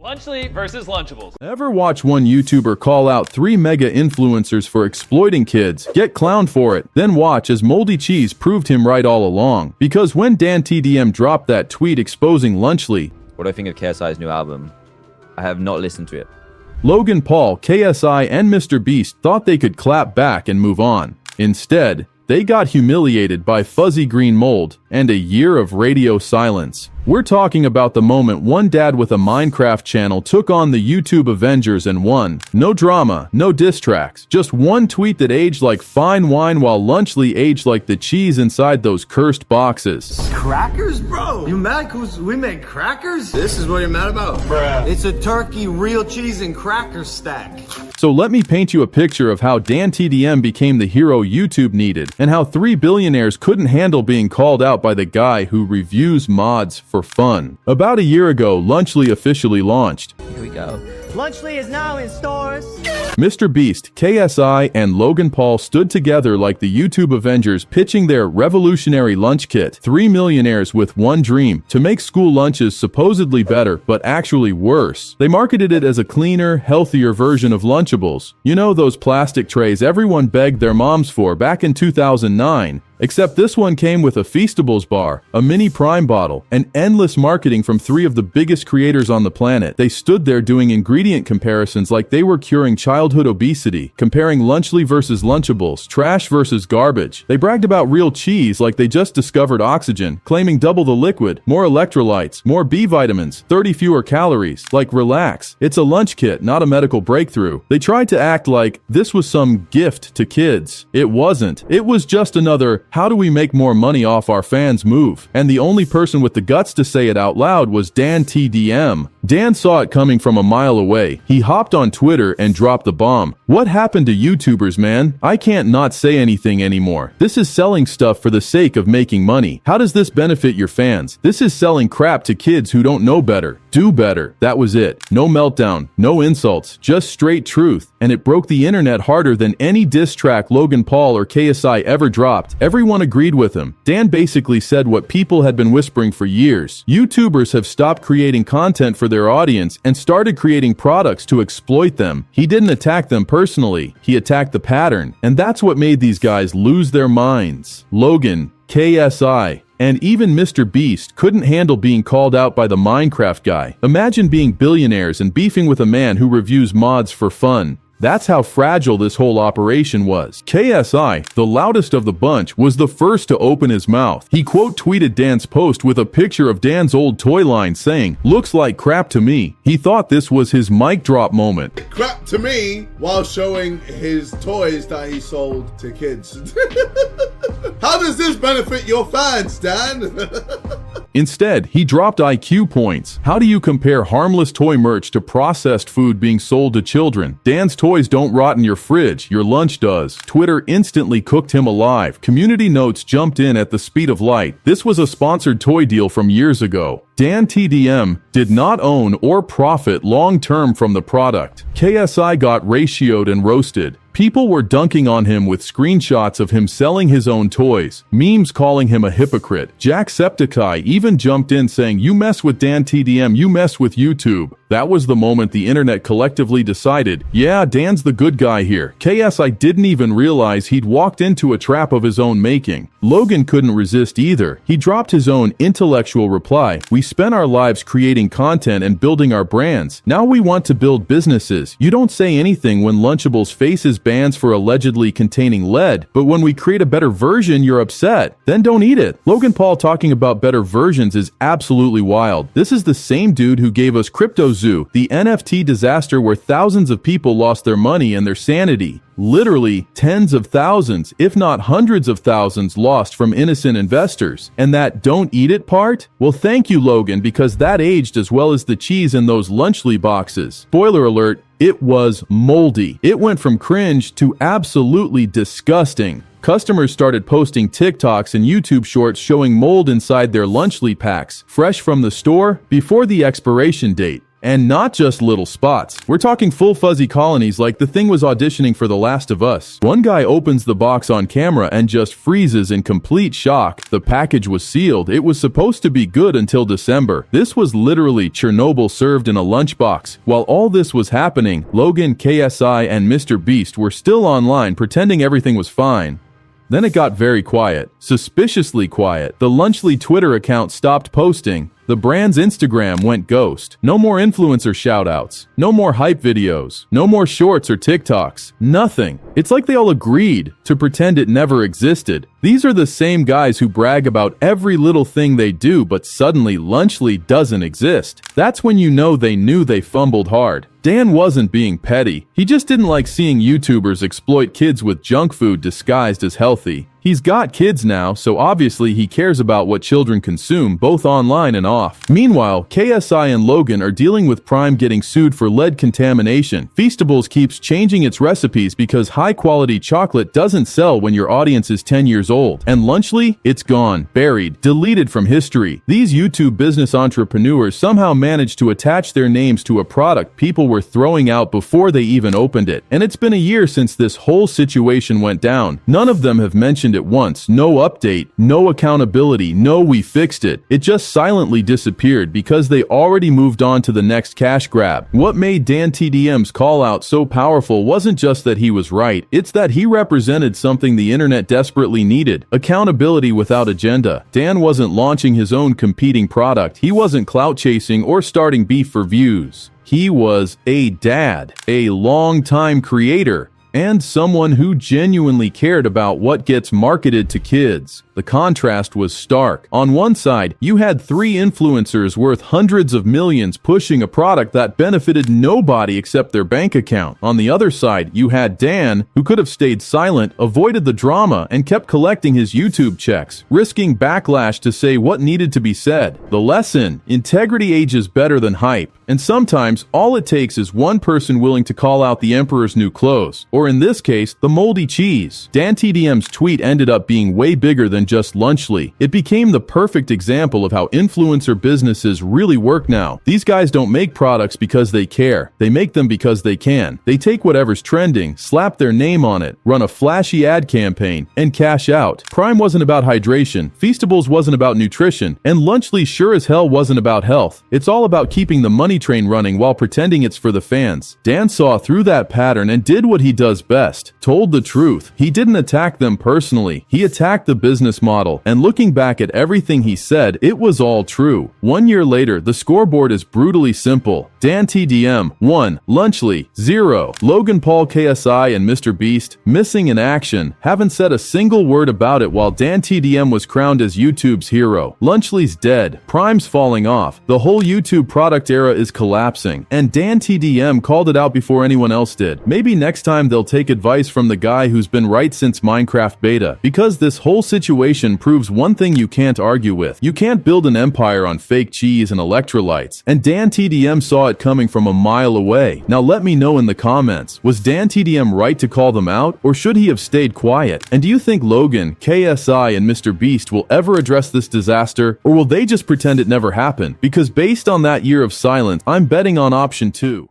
Lunchly versus Lunchables. Ever watch one YouTuber call out 3 mega influencers for exploiting kids, get clowned for it, then watch as moldy cheese proved him right all along? Because when DanTDM dropped that tweet exposing Lunchly, what do I think of KSI's new album? I have not listened to it. Logan Paul, KSI, and MrBeast thought they could clap back and move on. Instead, they got humiliated by fuzzy green mold and a year of radio silence. We're talking about the moment one dad with a Minecraft channel took on the YouTube Avengers and won. No drama, no diss tracks, just one tweet that aged like fine wine while Lunchly aged like the cheese inside those cursed boxes. Crackers, bro? You mad cause we make crackers? This is what you're mad about? Bruh. It's a turkey, real cheese, and cracker stack. So let me paint you a picture of how DanTDM became the hero YouTube needed, and how 3 billionaires couldn't handle being called out by the guy who reviews mods for fun. About a year ago, Lunchly officially launched. Here we go. Lunchly is now in stores. MrBeast, KSI, and Logan Paul stood together like the YouTube Avengers pitching their revolutionary lunch kit. 3 millionaires with one dream: to make school lunches supposedly better, but actually worse. They marketed it as a cleaner, healthier version of Lunchables. You know, those plastic trays everyone begged their moms for back in 2009. Except this one came with a Feastables bar, a mini Prime bottle, and endless marketing from 3 of the biggest creators on the planet. They stood there doing ingredient comparisons like they were curing childhood obesity, comparing Lunchly versus Lunchables, trash versus garbage. They bragged about real cheese like they just discovered oxygen, claiming double the liquid, more electrolytes, more B vitamins, 30 fewer calories. Like, relax. It's a lunch kit, not a medical breakthrough. They tried to act like this was some gift to kids. It wasn't. It was just another "how do we make more money off our fans" move. And the only person with the guts to say it out loud was DanTDM. Dan saw it coming from a mile away. He hopped on Twitter and dropped the bomb. What happened to YouTubers, man? I can't not say anything anymore. This is selling stuff for the sake of making money. How does this benefit your fans? This is selling crap to kids who don't know better. Do better. That was it. No meltdown, no insults, just straight truth. And it broke the internet harder than any diss track Logan Paul or KSI ever dropped. Everyone agreed with him. Dan basically said what people had been whispering for years. YouTubers have stopped creating content for their audience and started creating products to exploit them. He didn't attack them personally. He attacked the pattern. And that's what made these guys lose their minds. Logan, KSI, and even MrBeast couldn't handle being called out by the Minecraft guy. Imagine being billionaires and beefing with a man who reviews mods for fun. That's how fragile this whole operation was. KSI, the loudest of the bunch, was the first to open his mouth. He quote tweeted Dan's post with a picture of Dan's old toy line saying, "Looks like crap to me." He thought this was his mic drop moment. Crap to me, while showing his toys that he sold to kids. How does this benefit your fans, Dan? Instead, he dropped IQ points. How do you compare harmless toy merch to processed food being sold to children? Dan's toys don't rot in your fridge, your lunch does. Twitter instantly cooked him alive. Community notes jumped in at the speed of light. This was a sponsored toy deal from years ago. DanTDM did not own or profit long-term from the product. KSI got ratioed and roasted. People were dunking on him with screenshots of him selling his own toys, memes calling him a hypocrite. Jacksepticeye even jumped in saying, "You mess with DanTDM, you mess with YouTube." That was the moment the internet collectively decided, yeah, Dan's the good guy here. KSI didn't even realize he'd walked into a trap of his own making. Logan couldn't resist either. He dropped his own intellectual reply. "We spent our lives creating content and building our brands. Now we want to build businesses. You don't say anything when Lunchables faces bans for allegedly containing lead, but when we create a better version, you're upset. Then don't eat it." Logan Paul talking about better versions is absolutely wild. This is the same dude who gave us CryptoZoo, the NFT disaster where thousands of people lost their money and their sanity. Literally tens of thousands, if not hundreds of thousands, lost from innocent investors. And that "don't eat it" part? Well, thank you, Logan, because that aged as well as the cheese in those Lunchly boxes. Spoiler alert, it was moldy. It went from cringe to absolutely disgusting. Customers started posting TikToks and YouTube shorts showing mold inside their Lunchly packs, fresh from the store, before the expiration date. And not just little spots. We're talking full fuzzy colonies like the thing was auditioning for The Last of Us. One guy opens the box on camera and just freezes in complete shock. The package was sealed. It was supposed to be good until December. This was literally Chernobyl served in a lunchbox. While all this was happening, Logan, KSI, and MrBeast were still online pretending everything was fine. Then it got very quiet, suspiciously quiet. The Lunchly Twitter account stopped posting. The brand's Instagram went ghost. No more influencer shoutouts. No more hype videos. No more shorts or TikToks. Nothing. It's like they all agreed to pretend it never existed. These are the same guys who brag about every little thing they do, but suddenly Lunchly doesn't exist. That's when you know they knew they fumbled hard. Dan wasn't being petty. He just didn't like seeing YouTubers exploit kids with junk food disguised as healthy. He's got kids now, so obviously he cares about what children consume, both online and off. Meanwhile, KSI and Logan are dealing with Prime getting sued for lead contamination. Feastables keeps changing its recipes because high-quality chocolate doesn't sell when your audience is 10 years old. And Lunchly? It's gone, buried, deleted from history. These YouTube business entrepreneurs somehow managed to attach their names to a product people were throwing out before they even opened it. And it's been a year since this whole situation went down. None of them have mentioned it once. No update, no accountability, no we fixed it. It just silently disappeared because they already moved on to the next cash grab. What made DanTDM's call out so powerful wasn't just that he was right, it's that he represented something the internet desperately needed. Accountability without agenda. Dan wasn't launching his own competing product. He wasn't clout chasing or starting beef for views. He was a dad, a long-time creator, and someone who genuinely cared about what gets marketed to kids. The contrast was stark. On one side, you had 3 influencers worth hundreds of millions pushing a product that benefited nobody except their bank account. On the other side, you had Dan, who could have stayed silent, avoided the drama, and kept collecting his YouTube checks, risking backlash to say what needed to be said. The lesson: integrity ages better than hype. And sometimes, all it takes is one person willing to call out the emperor's new clothes, or in this case, the moldy cheese. DanTDM's tweet ended up being way bigger than just Lunchly. It became the perfect example of how influencer businesses really work now. These guys don't make products because they care. They make them because they can. They take whatever's trending, slap their name on it, run a flashy ad campaign, and cash out. Prime wasn't about hydration, Feastables wasn't about nutrition, and Lunchly sure as hell wasn't about health. It's all about keeping the money train running while pretending it's for the fans. Dan saw through that pattern and did what he does best. Told the truth. He didn't attack them personally. He attacked the business model. And looking back at everything he said, it was all true. 1 year later, the scoreboard is brutally simple. DanTDM 1, Lunchly 0. Logan Paul, KSI, and MrBeast missing in action. Haven't said a single word about it while DanTDM was crowned as YouTube's hero. Lunchly's dead. Prime's falling off. The whole YouTube product era is collapsing. And DanTDM called it out before anyone else did. Maybe next time they'll take advice from the guy who's been right since Minecraft beta. Because this whole situation proves one thing you can't argue with. You can't build an empire on fake cheese and electrolytes. And DanTDM saw it coming from a mile away. Now let me know in the comments, was DanTDM right to call them out, or should he have stayed quiet? And do you think Logan, KSI, and MrBeast will ever address this disaster, or will they just pretend it never happened? Because based on that year of silence, I'm betting on option 2.